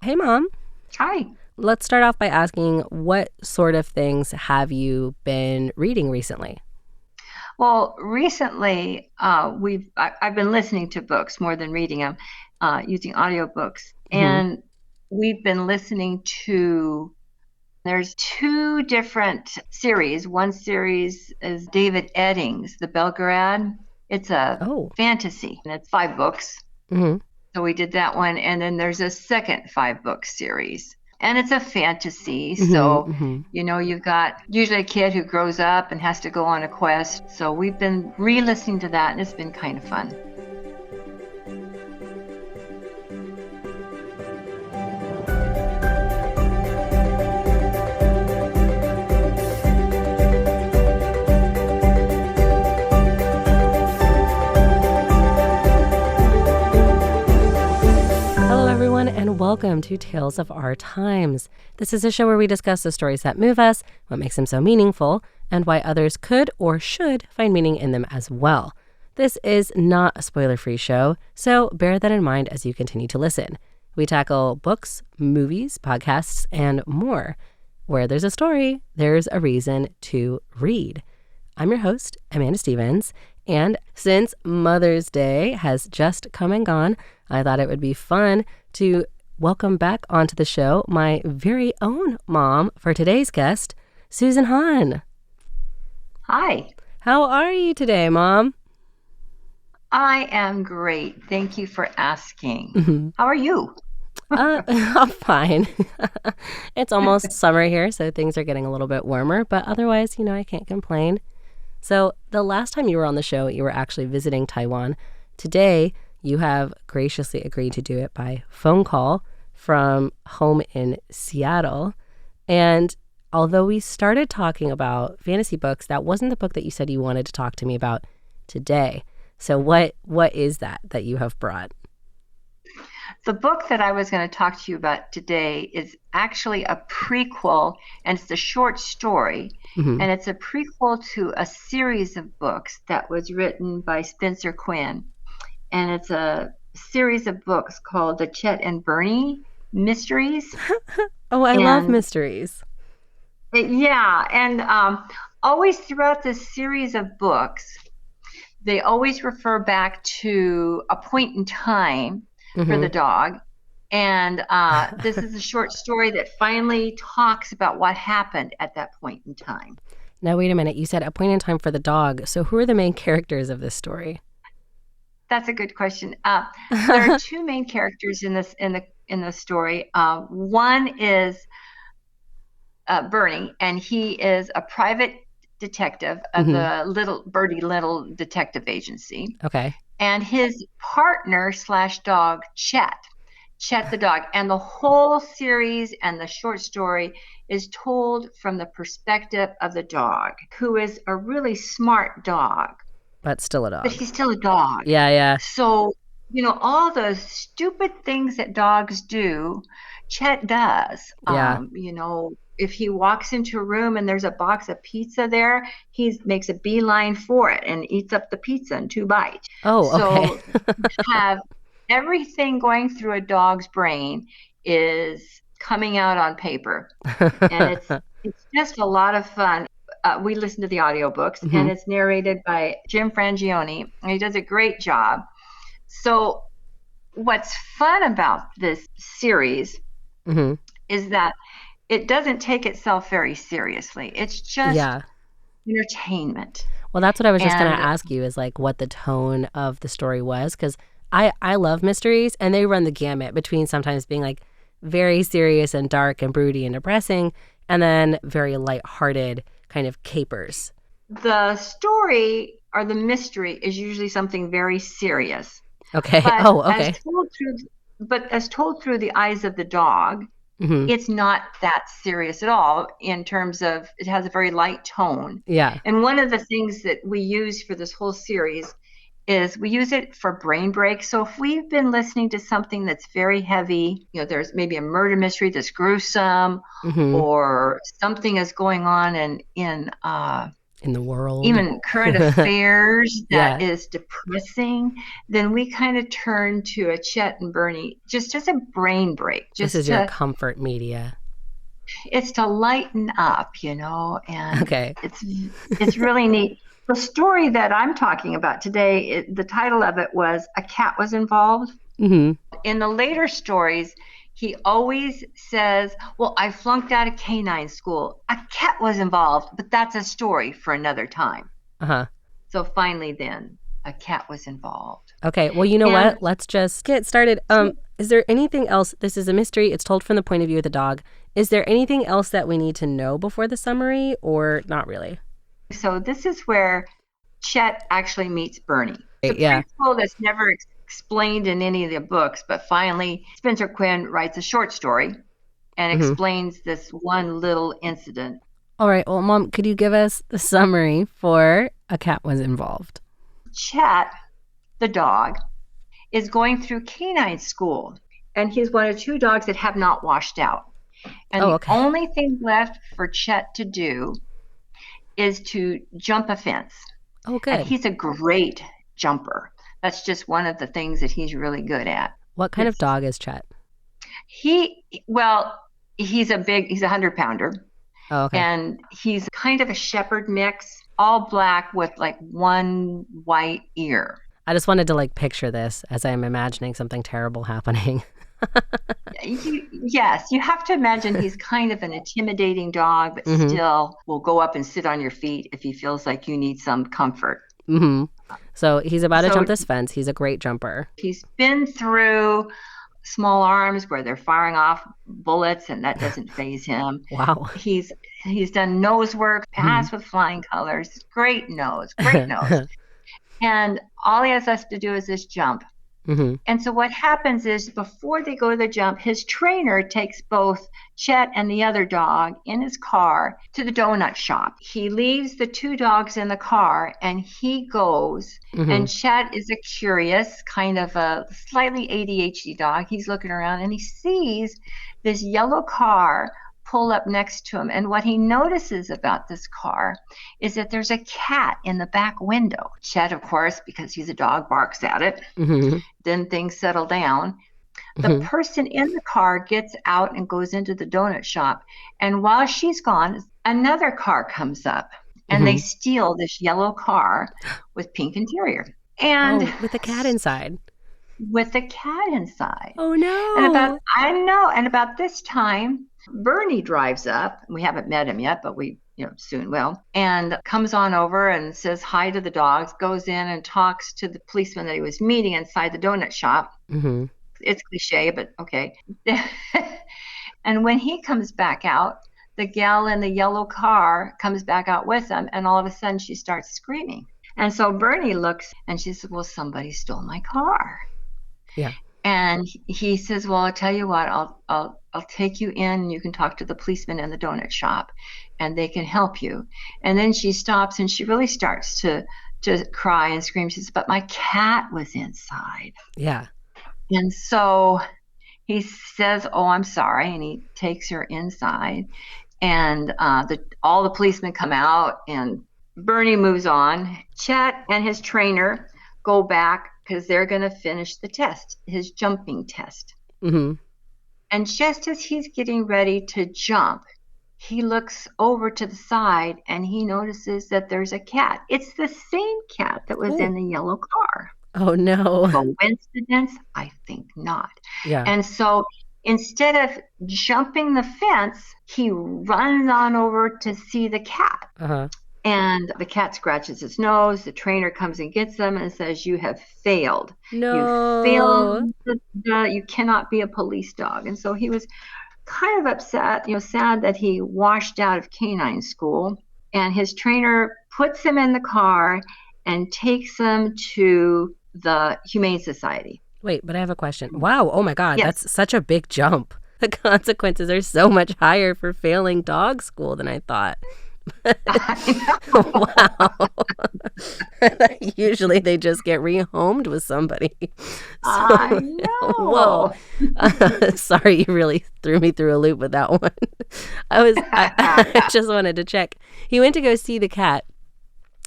Hey, Mom. Hi. Let's start off by asking what sort of things have you been reading recently? Well, recently I've been listening to books more than reading them, using audiobooks, Hmm. and we've been listening to. There's two different series. One series is David Eddings, The Belgrade. It's a Oh. fantasy, and it's 5 books. Hmm. So we did that one, and then there's a second 5 book series, and it's a fantasy. Hmm. So, Hmm. you've got usually a kid who grows up and has to go on a quest. So we've been re-listening to that, and it's been kind of fun. Hello, everyone, and welcome to Tales of Our Times. This is a show where we discuss the stories that move us, what makes them so meaningful, and why others could or should find meaning in them as well. This is not a spoiler-free show, so bear that in mind as you continue to listen. We tackle books, movies, podcasts, and more. Where there's a story, there's a reason to read. I'm your host, Amanda Stevens, and since Mother's Day has just come and gone, I thought it would be fun to welcome back onto the show my very own mom for today's guest, Susan Hahn. Hi. How are you today, Mom? I am great. Thank you for asking. Mhm. How are you? I'm fine. It's almost summer here, so things are getting a little bit warmer, but otherwise, I can't complain. So the last time you were on the show, you were actually visiting Taiwan. Today, you have graciously agreed to do it by phone call from home in Seattle. And although we started talking about fantasy books, that wasn't the book that you said you wanted to talk to me about today. So what is that you have brought? The book that I was going to talk to you about today is actually a prequel, and it's a short story. Hmm. And it's a prequel to a series of books that was written by Spencer Quinn. And it's a series of books called the Chet and Bernie mysteries. Oh, I love And mysteries. yeah, and always throughout this series of books, they always refer back to a point in time for Hmm. the dog. And this is a short story that finally talks about what happened at that point in time. Now, wait a minute. You said a point in time for the dog. So who are the main characters of this story? That's a good question. There are two main characters in the story. One is Bernie, and he is a private detective of Hmm. the Little Detective Agency, Okay. and his partner slash dog Chet the dog. And the whole series and the short story is told from the perspective of the dog, who is a really smart dog, But still a but dog. he's still a dog. Yeah, yeah. So, all the stupid things that dogs do, Chet does. Yeah. If he walks into a room and there's a box of pizza there, he makes a beeline for it and eats up the pizza in 2 bites. Oh, okay. So have everything going through a dog's brain is coming out on paper, and it's just a lot of fun. We listen to the audiobooks, Hmm. and it's narrated by Jim Frangione, and he does a great job. So what's fun about this series Hmm. is that it doesn't take itself very seriously. It's just Yeah. entertainment. Well, that's what I was just going to And ask you is like what the tone of the story was. Because I love mysteries and they run the gamut between sometimes being like very serious and dark and broody and depressing and then very lighthearted kind of capers. the story or the mystery is usually something very serious. Okay. But Oh, as okay. told through the eyes of the dog, Hmm. it's not that serious at all in terms of it has a very light tone. Yeah. And one of the things that we use for this whole series is we use it for brain breaks. So if we've been listening to something that's very heavy, there's maybe a murder mystery that's gruesome, Hmm. or something is going on in In the world. even current affairs that Yeah. is depressing, then we kind of turn to a Chet and Bernie just as a brain break, This just is your to comfort media. it's to lighten up, and Okay. it's really neat. The story that I'm talking about today, the title of it was A Cat Was Involved. Mm-hmm. In the later stories, he always says, well, I flunked out of canine school. A cat was involved, but that's a story for another time. Uh-huh. So finally then, a cat was involved. Okay. Well, you know And what? Let's just get started. Is there anything else? This is a mystery. It's told from the point of view of the dog. Is there anything else that we need to know before the summary, or not really? so this is where Chet actually meets Bernie. It's a Yeah. prequel that's never explained in any of the books, but finally Spencer Quinn writes a short story and explains this one little incident. All right. Well, Mom, could you give us the summary for A Cat Was Involved? Chet, the dog, is going through canine school, and he's one of two dogs that have not washed out. And the only thing left for Chet to do is to jump a fence. Oh, good. And he's a great jumper. That's just one of the things that he's really good at. What kind of dog is Chet? He's a 100-pounder. Oh, okay. And he's kind of a shepherd mix, all black with like one white ear. I just wanted to picture this as I'm imagining something terrible happening. Yes, you have to imagine he's kind of an intimidating dog, but still will go up and sit on your feet if he feels like you need some comfort. Mm-hmm. So he's about to jump this fence. He's a great jumper. He's been through small arms where they're firing off bullets, and that doesn't faze him. Wow. He's done nose work, passed with flying colors. Great nose. And all he has us to do is this jump. Mm-hmm. And so what happens is before they go to the jump, his trainer takes both Chet and the other dog in his car to the donut shop. He leaves the two dogs in the car and he goes, and Chet is a curious, kind of a slightly ADHD dog. He's looking around and he sees this yellow car pull up next to him. And what he notices about this car is that there's a cat in the back window. Chet, of course, because he's a dog, barks at it. Mm-hmm. Then things settle down. The person in the car gets out and goes into the donut shop. And while she's gone, another car comes up and they steal this yellow car with pink interior. And with a cat inside. With a cat inside. Oh, no. And about this time, Bernie drives up. We haven't met him yet, but we soon will. And comes on over and says hi to the dogs, goes in and talks to the policeman that he was meeting inside the donut shop. Mm-hmm. It's cliche, but okay. And when he comes back out, the gal in the yellow car comes back out with him, and all of a sudden she starts screaming. And so Bernie looks and she says, well, somebody stole my car. Yeah. And he says, well, I'll tell you what, I'll take you in and you can talk to the policeman in the donut shop and they can help you. And then she stops and she really starts to cry and scream. She says, but my cat was inside. Yeah. And so he says, oh, I'm sorry. And he takes her inside and all the policemen come out and Bernie moves on. Chet and his trainer go back because they're going to finish the test, his jumping test. Mm-hmm. And just as he's getting ready to jump, he looks over to the side and he notices that there's a cat. It's the same cat that was in the yellow car. Oh, no. Coincidence? I think not. Yeah. And so instead of jumping the fence, he runs on over to see the cat. Uh-huh. And the cat scratches his nose. The trainer comes and gets him and says, you have failed. No. You failed. You cannot be a police dog. And so he was kind of upset, sad that he washed out of canine school. And his trainer puts him in the car and takes him to the Humane Society. Wait, but I have a question. Wow. Oh, my God. Yes. That's such a big jump. The consequences are so much higher for failing dog school than I thought. Wow. Usually they just get rehomed with somebody. I know. Whoa. Sorry, you really threw me through a loop with that one. I just wanted to check. He went to go see the cat.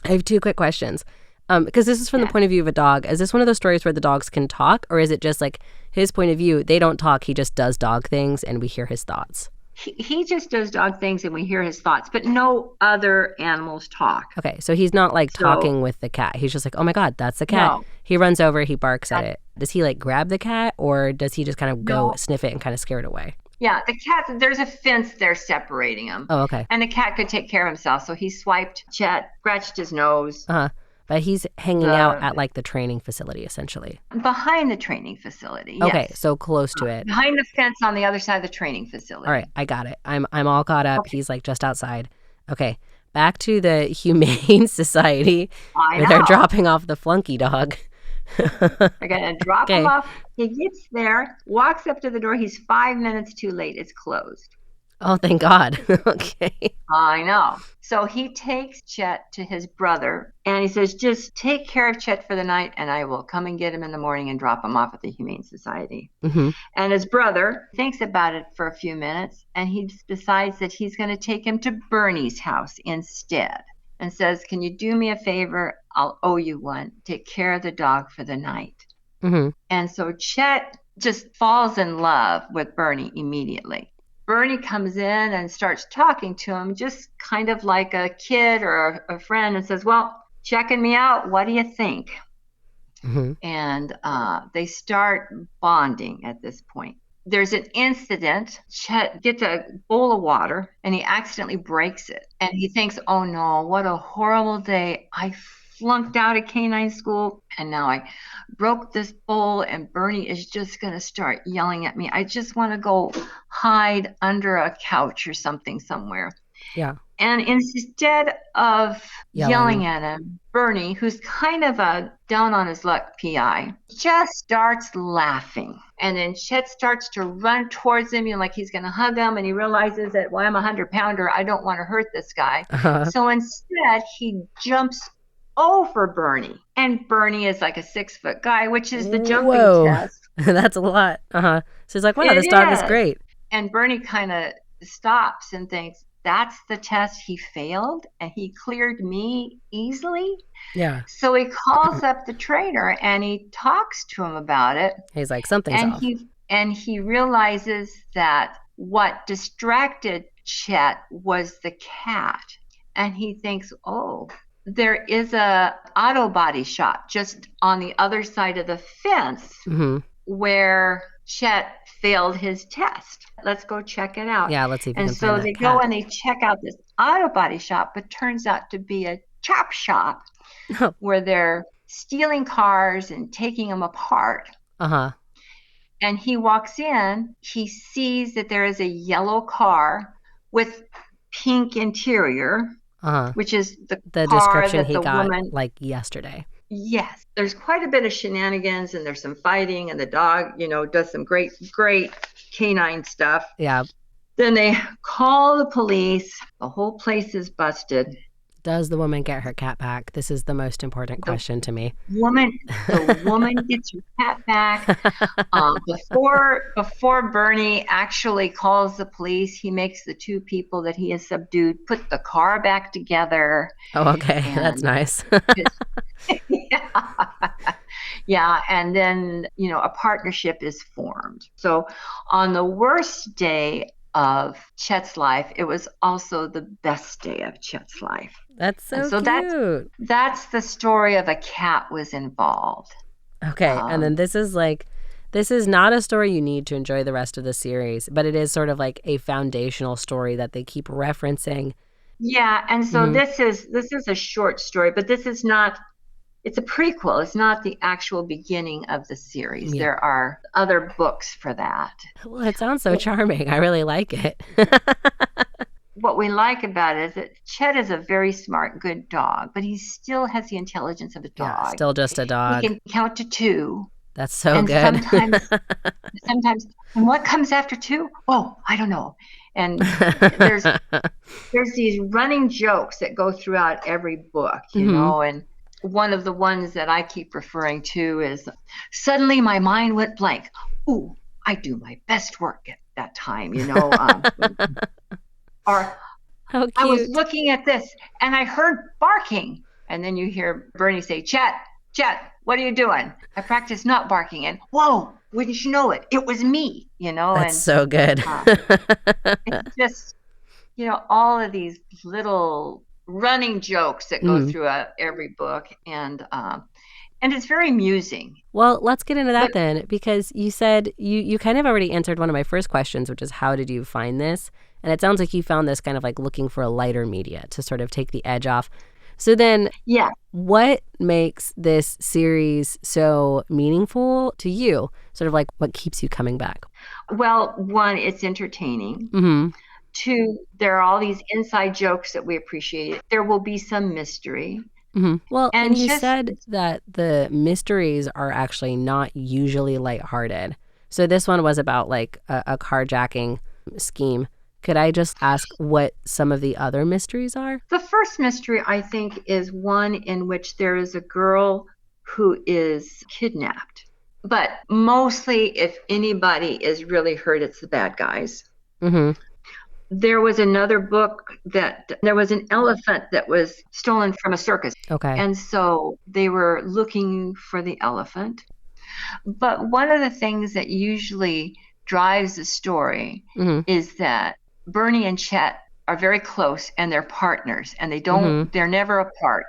I have two quick questions. Because this is from the point of view of a dog. Is this one of those stories where the dogs can talk, or is it just like his point of view? They don't talk. He just does dog things, and we hear his thoughts. He just does dog things, and we hear his thoughts, but no other animals talk. Okay, so he's not like talking with the cat. He's just like, oh my God, that's the cat. No. He runs over, he barks at it. Does he like grab the cat, or does he just kind of go sniff it and kind of scare it away? Yeah, the cat, there's a fence there separating them. Oh, okay. And the cat could take care of himself. So he swiped Chet, scratched his nose. But he's hanging out at like the training facility, essentially. Behind the training facility, yes. Okay, so close to it. Behind the fence on the other side of the training facility. All right, I got it. I'm all caught up. Okay. He's like just outside. Okay, back to the Humane Society where they're dropping off the flunky dog. They're going to drop him off. He gets there, walks up to the door. He's 5 minutes too late. It's closed. Oh, thank God. Okay. I know. So he takes Chet to his brother, and he says, just take care of Chet for the night, and I will come and get him in the morning and drop him off at the Humane Society. Mm-hmm. And his brother thinks about it for a few minutes, and he decides that he's going to take him to Bernie's house instead, and says, can you do me a favor? I'll owe you one. Take care of the dog for the night. Mm-hmm. And so Chet just falls in love with Bernie immediately. Bernie comes in and starts talking to him just kind of like a kid or a friend, and says, well, checking me out. What do you think? Mm-hmm. And they start bonding at this point. There's an incident. Chet gets a bowl of water and he accidentally breaks it. And he thinks, oh no, what a horrible day. I flunked out of canine school and now I broke this bowl and Bernie is just going to start yelling at me. I just want to go hide under a couch or something somewhere. Yeah. And instead of yelling at him, Bernie, who's kind of a down on his luck PI, just starts laughing. And then Chet starts to run towards him, like he's going to hug him. And he realizes that, well, I'm a 100-pounder. I don't want to hurt this guy. Uh-huh. So instead, he jumps over Bernie. And Bernie is like a 6-foot guy, which is the jumping test. That's a lot. Uh-huh. So he's like, wow, this dog is great. And Bernie kind of stops and thinks, that's the test he failed and he cleared me easily. Yeah. So he calls up the trainer and he talks to him about it. He's like, something's off. And he realizes that what distracted Chet was the cat. And he thinks, oh, there is a auto body shop just on the other side of the fence where Chet failed his test. Let's go check it out. Yeah, let's see if we can find that. And so they go and they check out this auto body shop, but turns out to be a chop shop where they're stealing cars and taking them apart. Uh-huh. And he walks in, he sees that there is a yellow car with pink interior, which is the car description that he the got woman, like yesterday. Yes, there's quite a bit of shenanigans and there's some fighting and the dog, does some great canine stuff. Yeah. Then they call the police. The whole place is busted. Does the woman get her cat back? This is the most important question to me. The woman gets her cat back. Before Bernie actually calls the police, he makes the two people that he has subdued put the car back together. Oh, okay. That's nice. Yeah. And then, a partnership is formed. So on the worst day of Chet's life, it was also the best day of Chet's life. That's so cute. That's the story of a cat was involved. Okay. And then this is not a story you need to enjoy the rest of the series, but it is sort of like a foundational story that they keep referencing. Yeah. And so this is a short story, but this is not, it's a prequel. It's not the actual beginning of the series. Yeah. There are other books for that. Well, it sounds so charming. I really like it. What we like about it is that Chet is a very smart, good dog, but he still has the intelligence of a dog. Yeah, still just a dog. He can count to 2. That's so good. Sometimes, and what comes after 2? Oh, I don't know. And there's these running jokes that go throughout every book, you know, and one of the ones that I keep referring to is, suddenly my mind went blank. Ooh, I do my best work at that time, Or I was looking at this and I heard barking. And then you hear Bernie say, Chet, what are you doing? I practice not barking. And whoa, wouldn't you know it? It was me, That's and so good. it's just, all of these little running jokes that go throughout every book. And it's very amusing. Well, let's get into that then, because you said you kind of already answered one of my first questions, which is how did you find this? And it sounds like you found this kind of like looking for a lighter media to sort of take the edge off. So then what makes this series so meaningful to you? Sort of like what keeps you coming back? Well, one, it's entertaining. Mm-hmm. Two, there are all these inside jokes that we appreciate. There will be some mystery. Mm-hmm. Well, and you said that the mysteries are actually not usually lighthearted. So this one was about like a carjacking scheme. Could I just ask what some of the other mysteries are? The first mystery, I think, is one in which there is a girl who is kidnapped. But mostly, if anybody is really hurt, it's the bad guys. Mm-hmm. There was another book that there was an elephant that was stolen from a circus. Okay. And so they were looking for the elephant. But one of the things that usually drives the story is that Bernie and Chet are very close and they're partners and they're never apart.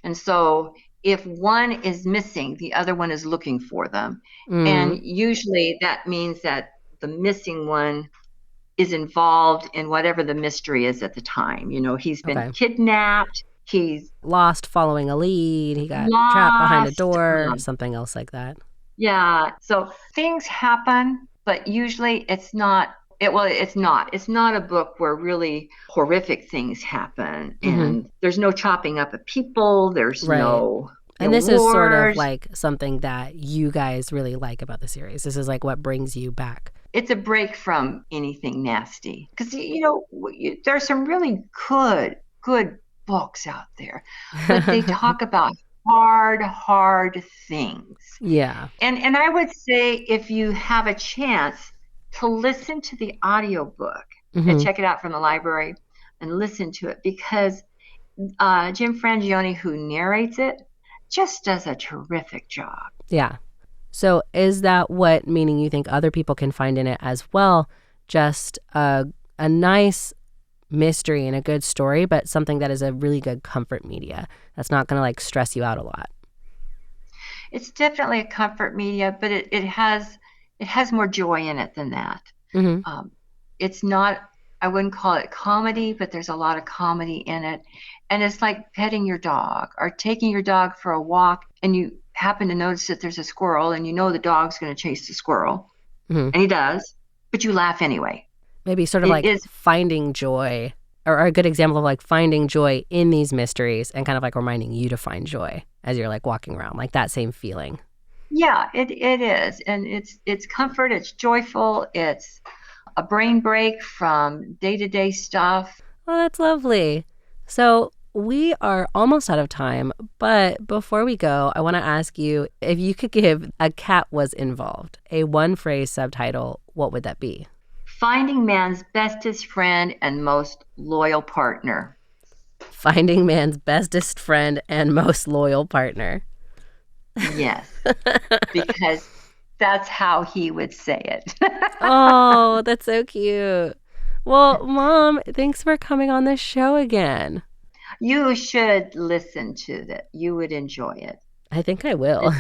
And so if one is missing, the other one is looking for them. And usually that means that the missing one is involved in whatever the mystery is at the time. He's been kidnapped. He's lost following a lead. He got trapped behind a door, something else like that. Yeah. So things happen, but usually it's not. It's not. It's not a book where really horrific things happen, and there's no chopping up of people. There's no. And this is sort of like something that you guys really like about the series. This is like what brings you back. It's a break from anything nasty. Because, there's some really good books out there. But they talk about hard things. Yeah. And I would say if you have a chance to listen to the audiobook and check it out from the library and listen to it, because Jim Frangione, who narrates it, just does a terrific job. Yeah. So is that meaning you think other people can find in it as well? Just a nice mystery and a good story, but something that is a really good comfort media that's not going to like stress you out a lot. It's definitely a comfort media, but it has more joy in it than that. It's not, I wouldn't call it comedy, but there's a lot of comedy in it. And it's like petting your dog or taking your dog for a walk, and you happen to notice that there's a squirrel, and the dog's going to chase the squirrel. And he does, but you laugh anyway. Maybe sort of finding joy, or a good example of like finding joy in these mysteries and kind of like reminding you to find joy as you're like walking around, like that same feeling. Yeah, it is. And it's comfort, it's joyful, it's a brain break from day-to-day stuff. Oh, that's lovely. So we are almost out of time, but before we go, I want to ask you if you could give A Cat Was Involved a one-phrase subtitle, what would that be? Finding man's bestest friend and most loyal partner. Finding man's bestest friend and most loyal partner. Yes, because that's how he would say it. Oh, that's so cute. Well, Mom, thanks for coming on the show again. You should listen to that. You would enjoy it. I think I will.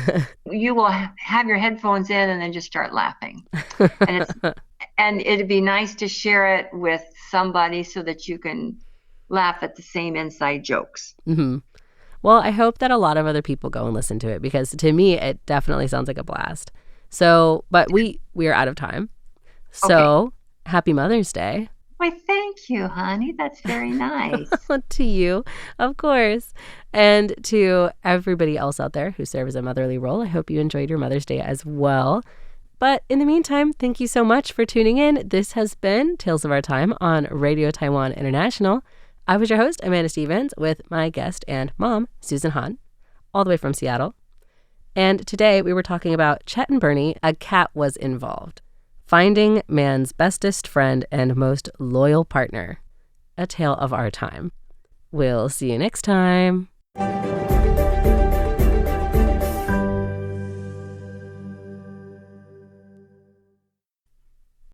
You will have your headphones in and then just start laughing. And it'd be nice to share it with somebody so that you can laugh at the same inside jokes. Well, I hope that a lot of other people go and listen to it, because to me, it definitely sounds like a blast. So, but we are out of time. So, Happy Mother's Day. Why, thank you, honey. That's very nice. To you, of course. And to everybody else out there who serves a motherly role, I hope you enjoyed your Mother's Day as well. But in the meantime, thank you so much for tuning in. This has been Tales of Our Time on Radio Taiwan International. I was your host, Amanda Stevens, with my guest and mom, Susan Hahn, all the way from Seattle. And today we were talking about Chet and Bernie, A Cat Was Involved. Finding man's bestest friend and most loyal partner. A tale of our time. We'll see you next time.